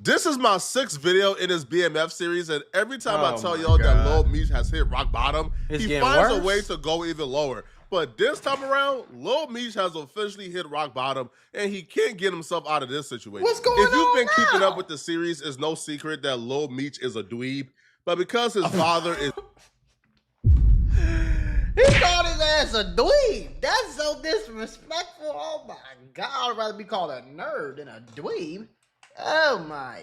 This is my 6th video in this BMF series, and every time I tell y'all that Lil Meech has hit rock bottom, he finds a way to go even lower. But this time around, Lil Meech has officially hit rock bottom, and he can't get himself out of this situation. What's going on? If you've been keeping up with the series, it's no secret that Lil Meech is a dweeb, but because his father is... He called his ass a dweeb. That's so disrespectful. Oh my God, I'd rather be called a nerd than a dweeb. Oh my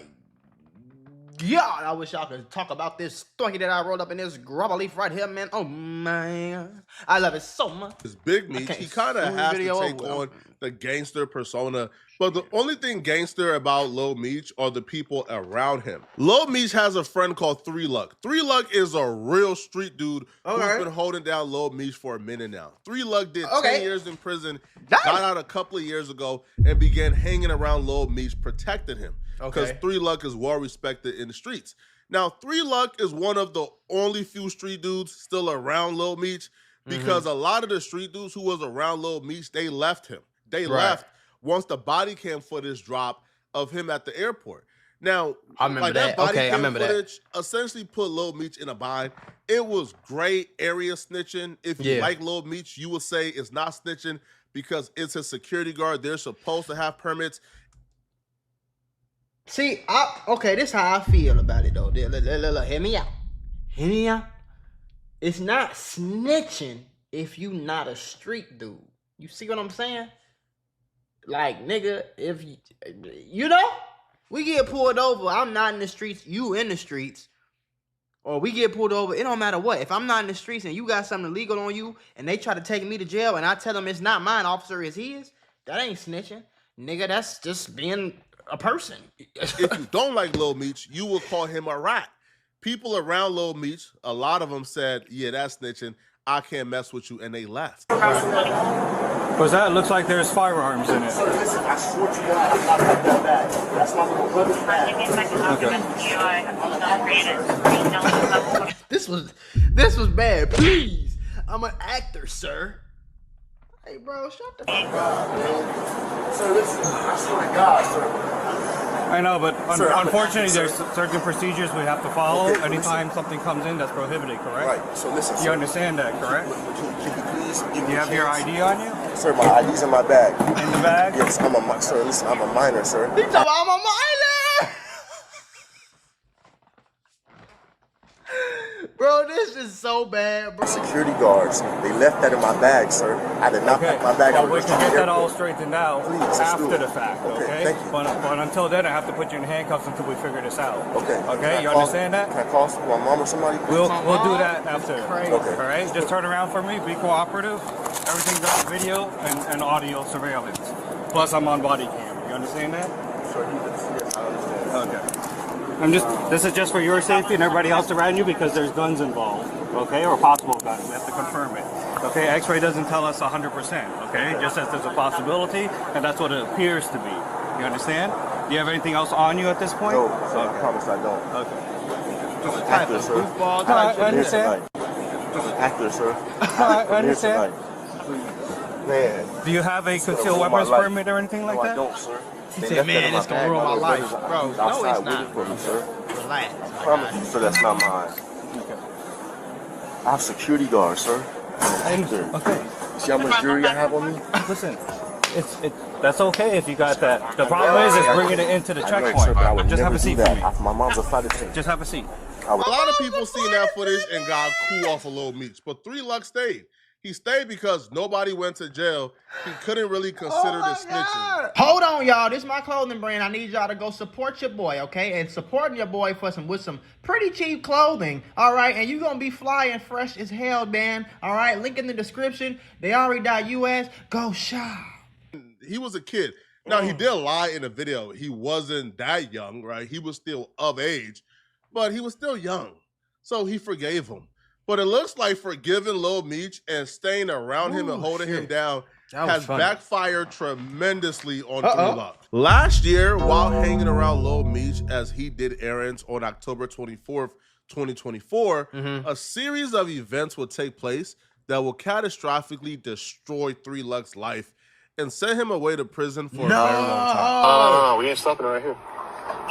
God, I wish y'all could talk about this story that I rolled up in this grubber leaf right here, man. Oh man, I love it so much. His Big Meech, he kind of has to take on the gangster persona, but the only thing gangster about Lil Meech are the people around him. Lil Meech has a friend called 3 Luck. 3 Luck is a real street dude who's been holding down Lil Meech for a minute now. 3 Luck did 10 years in prison, got out a couple of years ago, and began hanging around Lil Meech, protecting him. Because 3 Luck is well respected in the streets. Now, 3 Luck is one of the only few street dudes still around Lil Meech, because a lot of the street dudes who was around Lil Meech, they left him. They left once the body cam footage dropped of him at the airport. Now, I remember that. Body cam footage essentially put Lil Meech in a bind. It was gray area snitching. If you like Lil Meech, you would say it's not snitching because it's a security guard. They're supposed to have permits. See, this is how I feel about it though. Look, hear me out. Hear me out. It's not snitching if you not a street dude. You see what I'm saying? Like, nigga, if you know, we get pulled over, I'm not in the streets, you in the streets, or we get pulled over, it don't matter what. If I'm not in the streets and you got something illegal on you and they try to take me to jail and I tell them it's not mine, officer, it's his, that ain't snitching. Nigga, that's just being a person. If you don't like Lil Meech, you will call him a rat. People around Lil Meech, a lot of them said, yeah, that's snitching. I can't mess with you, and they left. Because that looks like there's firearms in it. Sir, listen, I swear to God, I'm not like that bag. That's my little brother's bag. This was bad. Please, I'm an actor, sir. Hey, bro, shut the fuck up, man. Sir, listen, I swear to God, sir. I know, but unfortunately, there's certain procedures we have to follow anytime something comes in that's prohibited, correct? Right, so listen, sir. You understand that, correct? Can you please give me Do you have your ID on you? Sir, my ID's in my bag. In the bag? Yes, sir, listen, I'm a minor, sir. He talking about I'm a minor! Bro, this is so bad, bro. Security guards, they left that in my bag, sir. I did not pack my bag. Well, we can get that all straightened out after the fact, okay? Thank you. But until then, I have to put you in handcuffs until we figure this out. Okay. Okay, you understand that? Can I call my mom or somebody? We'll do that after. Okay. All right, just turn around for me, be cooperative. Everything's on video and audio surveillance. Plus, I'm on body cam. You understand that? Sure, yes, I understand. Okay. This is just for your safety and everybody else around you because there's guns involved, okay, or possible guns. We have to confirm it. Okay, X-ray doesn't tell us 100%, okay? It just says there's a possibility, and that's what it appears to be. You understand? Do you have anything else on you at this point? No, I promise I don't. Okay. Just an actor, sir. I understand. Just an actor, sir. I understand. Man. Do you have a concealed weapons permit or anything like that? I don't, sir. He said, man, it's gonna ruin my life. Bro, no, it's not. For me, sir. Relax. I promise you, sir, that's not mine. Okay. I have security guards, sir. Okay. See how much jewelry I have on me? Listen, that's okay if you got that. The problem is bringing it into the checkpoint. Just have a seat for me. My mom's a flight attendant. Just have a seat. A lot of people seen that footage and got cool off of Lil Meech, but 3 Luck stayed. He stayed because nobody went to jail. He couldn't really consider the snitching. Hold on, y'all. This is my clothing brand. I need y'all to go support your boy, okay? And supporting your boy with some pretty cheap clothing, all right? And you gonna be fly and fresh as hell, man. All right, link in the description. They.us. Go shop. He was a kid. Now, he did lie in the video. He wasn't that young, right? He was still of age, but he was still young. So he forgave him. But it looks like forgiving Lil Meech and staying around him and holding him down has backfired tremendously on 3 Luck. Last year, while hanging around Lil Meech as he did errands on October 24th, 2024, a series of events will take place that will catastrophically destroy 3 Luck's life and send him away to prison for a very long time. No, we ain't stopping right here.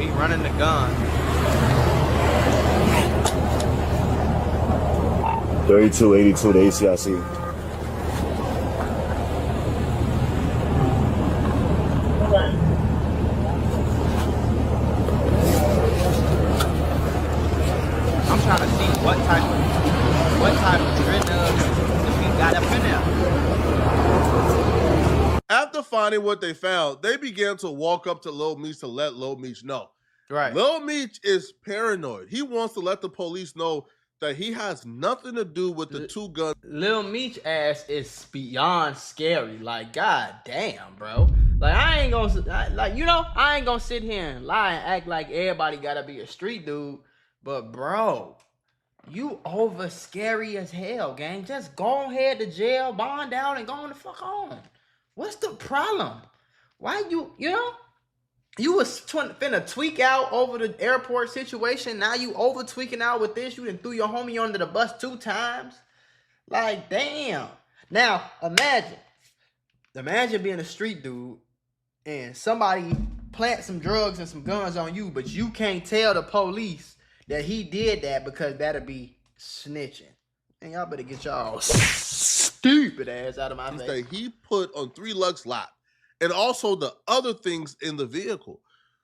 he running the gun. 3282 to ACIC. I'm trying to see what type of drug he got up in there. After finding what they found, they began to walk up to Lil Meech to let Lil Meech know. Right. Lil Meech is paranoid. He wants to let the police know that he has nothing to do with the two guns. Lil Meech ass is beyond scary. Like, god damn, bro. Like, I ain't gonna sit here and lie and act like everybody gotta be a street dude. But bro, you over scary as hell, gang. Just go ahead to jail, bond out, and go on the fuck home. What's the problem? Why you was finna tweak out over the airport situation. Now you over tweaking out with this. You done threw your homie under the bus 2 times. Like, damn. Now, imagine being a street dude and somebody plant some drugs and some guns on you, but you can't tell the police that he did that because that'd be snitching. And y'all better get y'all stupid ass out of my face. That he put on 3 Luck's lap. And also the other things in the vehicle.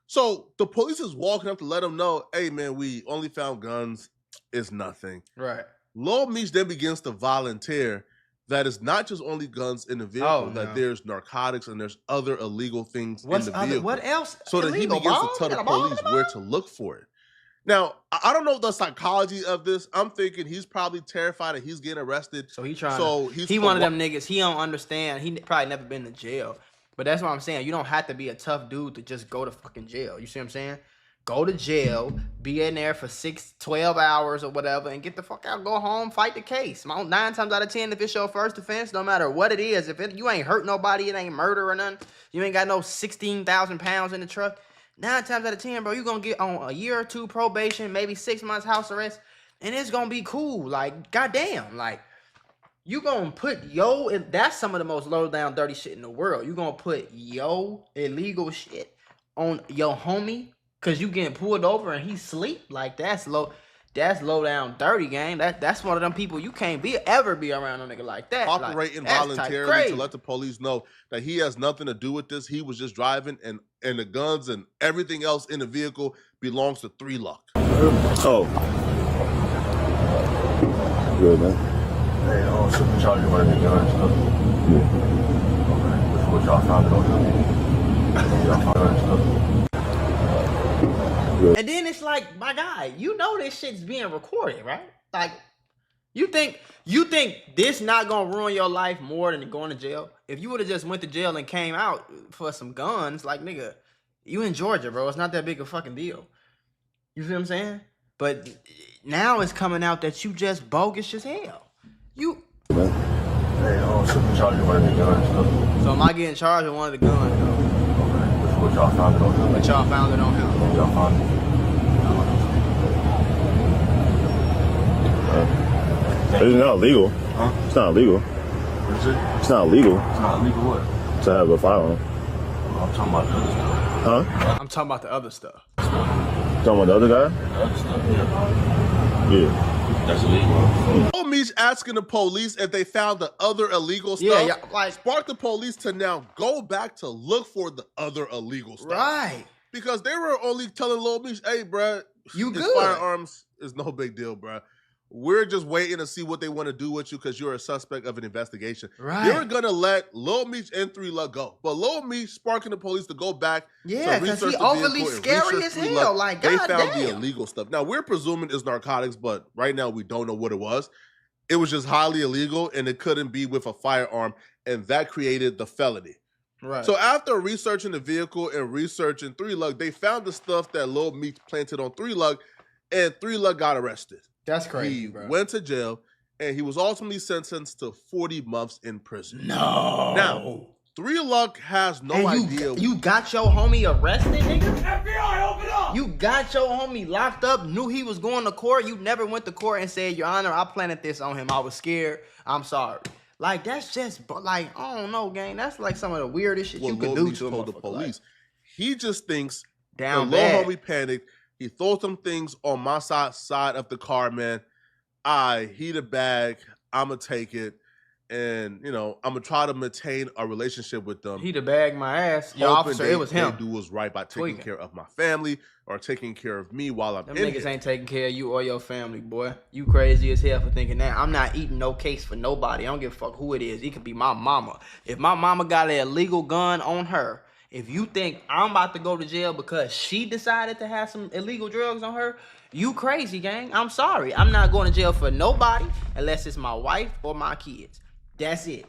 So the police is walking up to let him know, hey man, we only found guns. It's nothing. Right. Lil Meech then begins to volunteer that it's not just only guns in the vehicle, that there's narcotics and there's other illegal things in the vehicle. What else? So that he begins to tell the police where to look for it. Now, I don't know the psychology of this. I'm thinking he's probably terrified that he's getting arrested. So he one of them niggas. He don't understand. He probably never been to jail. But that's what I'm saying. You don't have to be a tough dude to just go to fucking jail. You see what I'm saying? Go to jail, be in there for 12 hours or whatever, and get the fuck out. Go home, fight the case. 9 times out of 10, if it's your first offense, no matter what it is, you ain't hurt nobody, it ain't murder or nothing, you ain't got no 16,000 pounds in the truck, 9 times out of 10, bro, you gonna get on a year or 2 probation, maybe 6 months house arrest, and it's gonna be cool. Like, goddamn, like, you gonna put that's some of the most low down dirty shit in the world. You gonna put illegal shit on your homie because you getting pulled over and he sleep? Like, that's low down dirty, gang. That's one of them people you can't ever be around a nigga like that. Operating voluntarily to let the police know that he has nothing to do with this. He was just driving, and the guns and everything else in the vehicle belongs to 3 Luck. Oh. Good, man. Hey, so the charge of running the guns, stuff. Yeah. Okay. What y'all found it on him? Y'all found it stuff. And then it's like, my guy, you know this shit's being recorded, right? Like, you think this not gonna ruin your life more than going to jail? If you would have just went to jail and came out for some guns, like, nigga, you in Georgia, bro. It's not that big a fucking deal. You see what I'm saying? But now it's coming out that you just bogus as hell. Hey, so the charge of running the guns, stuff. So am I getting charged with one of the guns, though? Okay. What y'all found it on him? But y'all found it on him. Y'all found it. It's not illegal. Huh? It's not illegal. What is it? It's not illegal. It's not illegal what? To have a firearm. I'm talking about the other stuff. Huh? I'm talking about the other stuff. Talking about the other guy? The other stuff, yeah. Yeah. That's illegal. Lil Meech asking the police if they found the other illegal stuff. Yeah, like, sparked the police to now go back to look for the other illegal stuff. Right. Because they were only telling Lil Meech, hey, bruh, you his good. firearms is no big deal, bruh. We're just waiting to see what they want to do with you because you're a suspect of an investigation. Right. They were going to let Lil Meech and 3 Luck go. But Lil Meech sparking the police to go back. Yeah, because he overly scary as hell. Like, they found the illegal stuff. Now, we're presuming it's narcotics, but right now we don't know what it was. It was just highly illegal, and it couldn't be with a firearm, and that created the felony. Right. So after researching the vehicle and researching 3 Luck, they found the stuff that Lil Meech planted on 3 Luck, and 3 Luck got arrested. That's crazy, bro. He went to jail, and he was ultimately sentenced to 40 months in prison. No. Now, 3 Luck has no idea. You got your homie arrested, nigga? FBI, open up! You got your homie locked up, knew he was going to court. You never went to court and said, Your Honor, I planted this on him. I was scared. I'm sorry. Like, that's just, like, I don't know, gang. That's like some of the weirdest shit you could do to told the police. He just thinks Down the little bad. homie panicked. He throws some things on my side of the car, man. He the bag. I'ma take it. And, you know, I'm going to try to maintain a relationship with them. He the bag my ass. Yo, officer, it was him. They do what's right by taking care of my family or taking care of me while I'm them in niggas here. Ain't taking care of you or your family, boy. You crazy as hell for thinking that. I'm not eating no case for nobody. I don't give a fuck who it is. It could be my mama. If my mama got an illegal gun on her, if you think I'm about to go to jail because she decided to have some illegal drugs on her, you crazy, gang. I'm sorry. I'm not going to jail for nobody unless it's my wife or my kids. That's it.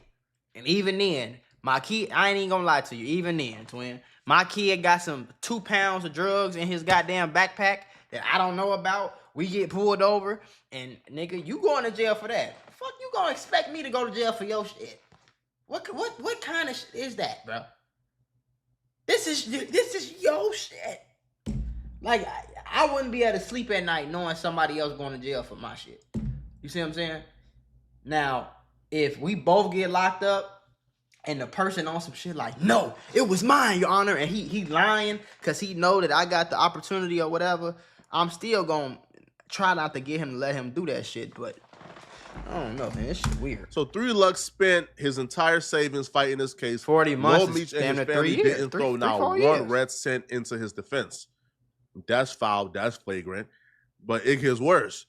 And even then, my kid, I ain't even gonna lie to you, even then, twin, my kid got some 2 pounds of drugs in his goddamn backpack that I don't know about. We get pulled over, and nigga, you going to jail for that. Fuck, you gonna expect me to go to jail for your shit? What kind of shit is that, bro? This is your shit. Like, I wouldn't be able to sleep at night knowing somebody else going to jail for my shit. You see what I'm saying? Now, if we both get locked up and the person on some shit like, no, it was mine, Your Honor, and he lying because he know that I got the opportunity or whatever, I'm still going to try not to get him to let him do that shit, but I don't know, man. This shit weird. So 3 Luck spent his entire savings fighting this case. 40 months. Lil Meech and his family didn't throw not one red cent into his defense. That's foul. That's flagrant. But it gets worse.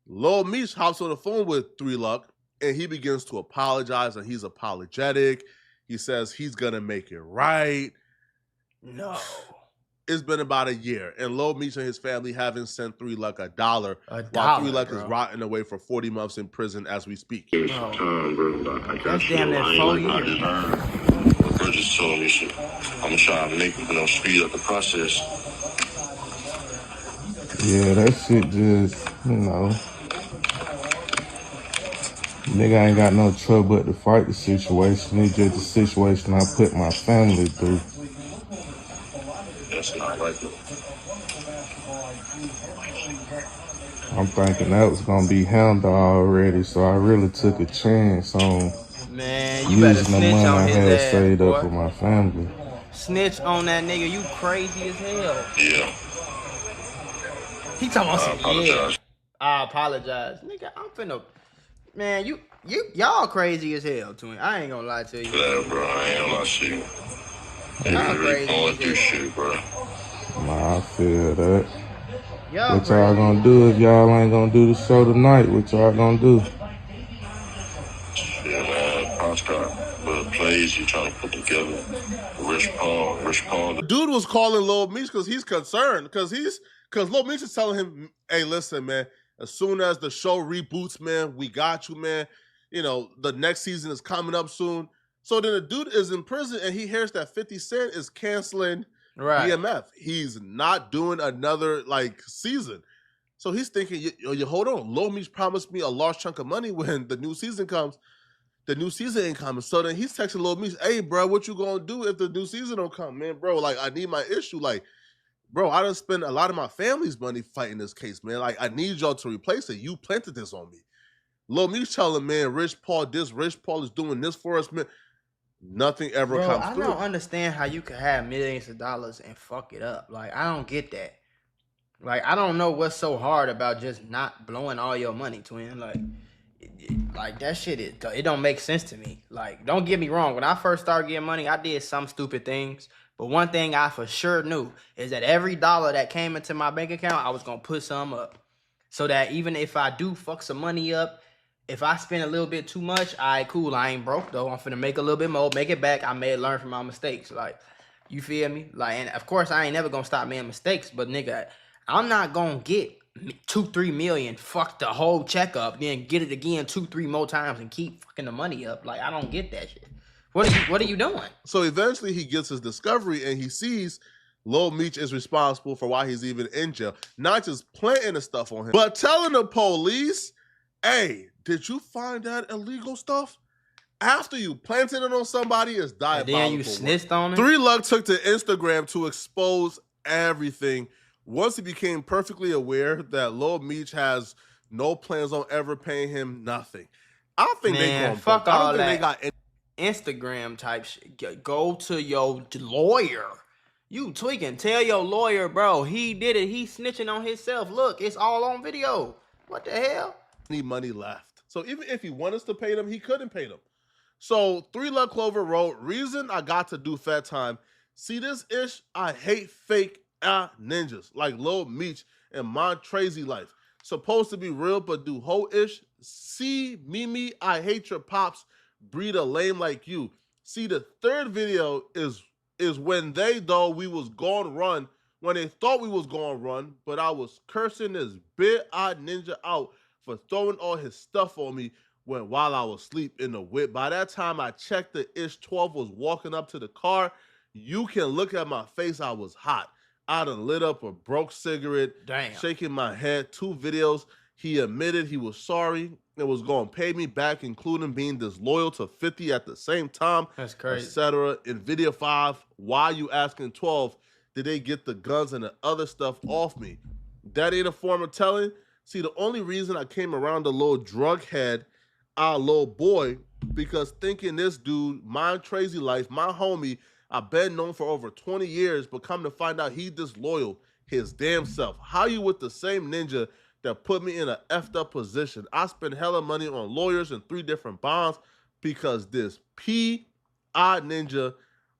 Lil Meech hops on the phone with 3 Luck, and he begins to apologize, and he's apologetic. He says he's going to make it right. No. It's been about a year, and Lil Meech and his family haven't sent 3 Luck $1 while 3 Luck is rotting away for 40 months in prison as we speak. Give me some time, bro. I got That's you. damn near 4 years. Bro just told me shit. I'm going to try to make, speed up the process. Yeah, that shit just, nigga ain't got no trouble but to fight the situation. It's just the situation I put my family through. That's not right. I'm thinking that was gonna be handled already, so I really took a chance on using the money I had saved up for my family. Snitch on that nigga, you crazy as hell. Yeah. He talking about some, yeah. I apologize. Nigga, I'm finna, man, y'all crazy as hell, twin. I ain't gonna lie to you. Yeah, bro, I ain't gonna lie to you. Y'all crazy going as through shit, bro. Nah, I feel that. Y'all what y'all gonna do if y'all ain't gonna do the show tonight? What y'all gonna do? Yeah, man, Pop's got little plays he trying to put together. Rich Paul. The dude was calling Lil Meech because he's concerned, because Lil Meech is telling him, hey, listen, man, as soon as the show reboots, man, we got you, man. You know, the next season is coming up soon. So then the dude is in prison and he hears that 50 Cent is canceling BMF. He's not doing another season. So he's thinking, you hold on, Lil Meech promised me a large chunk of money when the new season comes. The new season ain't coming. So then he's texting Lil Meech, hey, bro, what you gonna do if the new season don't come, man? Bro, I need my issue. Bro, I done spent a lot of my family's money fighting this case, man. I need y'all to replace it. You planted this on me. Lil Meech telling, man, Rich Paul is doing this for us, man. Nothing ever comes through. I don't understand how you can have millions of dollars and fuck it up. I don't get that. I don't know what's so hard about just not blowing all your money, twin. That shit, it don't make sense to me. Don't get me wrong. When I first started getting money, I did some stupid things. But one thing I for sure knew is that every dollar that came into my bank account, I was going to put some up. So that even if I do fuck some money up, if I spend a little bit too much, all right, cool. I ain't broke, though. I'm finna make a little bit more, make it back. I may learn from my mistakes. You feel me? And of course, I ain't never going to stop making mistakes. But, nigga, I'm not going to get 2-3 million, fuck the whole checkup, then get it again 2-3 more times and keep fucking the money up. I don't get that shit. What are you doing? So eventually he gets his discovery and he sees Lil Meech is responsible for why he's even in jail. Not just planting the stuff on him, but telling the police, hey, did you find that illegal stuff? After you planted it on somebody, is diabolical. And then you snitched on it? 3 Luck took to Instagram to expose everything. Once he became perfectly aware that Lil Meech has no plans on ever paying him nothing. I think they going fuck broke. all I don't think that. they got any Instagram type shit. Go to your lawyer You tweaking. Tell your lawyer, bro. He did it. He snitching on himself. Look, it's all on video. What the hell? Any money left. So even if he wanted us to pay them, he couldn't pay them. So 3 Luck Clover wrote, reason I got to do Fat Time. See this ish? I hate fake ninjas like Lil Meech and my crazy life. Supposed to be real, but do whole ish. See, Mimi, I hate your pops. Breed a lame like you. See, the third video is when they thought we was gonna run, when they thought we was gonna run, but I was cursing this bit-eyed ninja out for throwing all his stuff on me while I was asleep in the whip. By that time, I checked the ish 12 was walking up to the car. You can look at my face, I was hot. I done lit up a broke cigarette, shaking my head. 2 videos, he admitted he was sorry and was going to pay me back, including being disloyal to 50 at the same time. That's crazy. Etc. In video 5, why you asking 12, did they get the guns and the other stuff off me? That ain't a form of telling. See, the only reason I came around the little drug head, little boy, because thinking this dude, my crazy life, my homie, I've been known for over 20 years, but come to find out he disloyal his damn self. How you with the same ninja that put me in a effed up position? I spent hella money on lawyers and 3 different bonds because this P.I. ninja,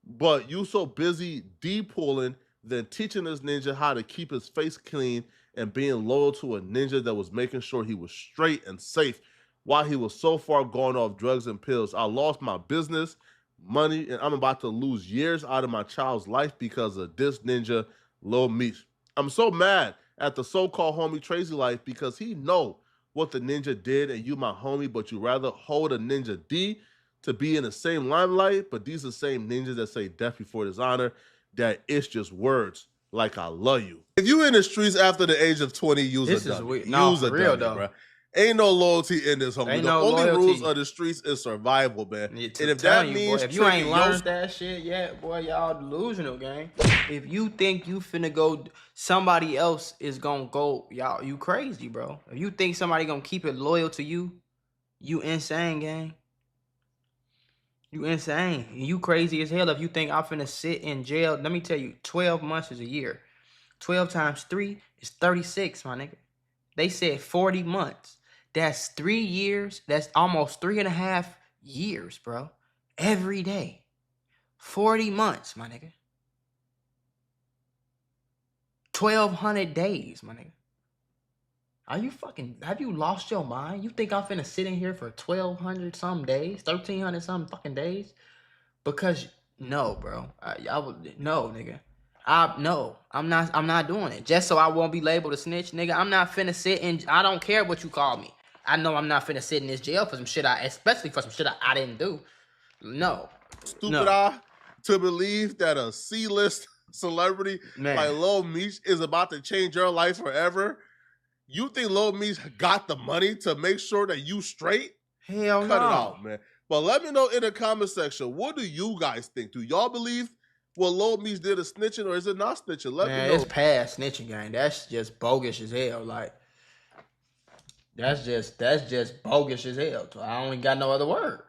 but you so busy D-pulling than teaching this ninja how to keep his face clean and being loyal to a ninja that was making sure he was straight and safe while he was so far gone off drugs and pills. I lost my business, money, and I'm about to lose years out of my child's life because of this ninja, Lil Meech. I'm so mad at the so-called homie Crazy Life because he know what the ninja did and you my homie, but you rather hold a ninja D to be in the same limelight, but these are the same ninjas that say death before dishonor, that it's just words like I love you. If you in the streets after the age of 20, use a dummy. Use a real dummy, though. Bro. Ain't no loyalty in this, homie. Ain't the no only loyalty. rules of the streets is survival, man. Yeah, and if that means boy, if you ain't learned that shit yet, boy, y'all delusional, gang. If you think you finna go, somebody else is gonna go, y'all, you crazy, bro. If you think somebody gonna keep it loyal to you, you insane, gang. You insane. You crazy as hell if you think I'm finna sit in jail. Let me tell you, 12 months is a year. 12 times 3 is 36, my nigga. They said 40 months. That's 3 years. That's almost 3.5 years, bro. Every day. 40 months, my nigga. 1,200 days, my nigga. Have you lost your mind? You think I'm finna sit in here for 1,200 some days? 1,300 some fucking days? Because, no, bro. No, nigga. No, I'm not doing it. Just so I won't be labeled a snitch, nigga. I'm not finna sit in, I don't care what you call me. I know I'm not finna sit in this jail for some shit especially for some shit I didn't do. No. Stupid eye to believe that a C-list celebrity like Lil Meech is about to change your life forever. You think Lil Meech got the money to make sure that you straight? Hell no. Cut it out, man. But let me know in the comment section, what do you guys think? Do y'all believe what Lil Meech did is snitching, or is it not snitching? Let me know. It's past snitching, gang. That's just bogus as hell. Like, that's just bogus as hell. I only got no other word.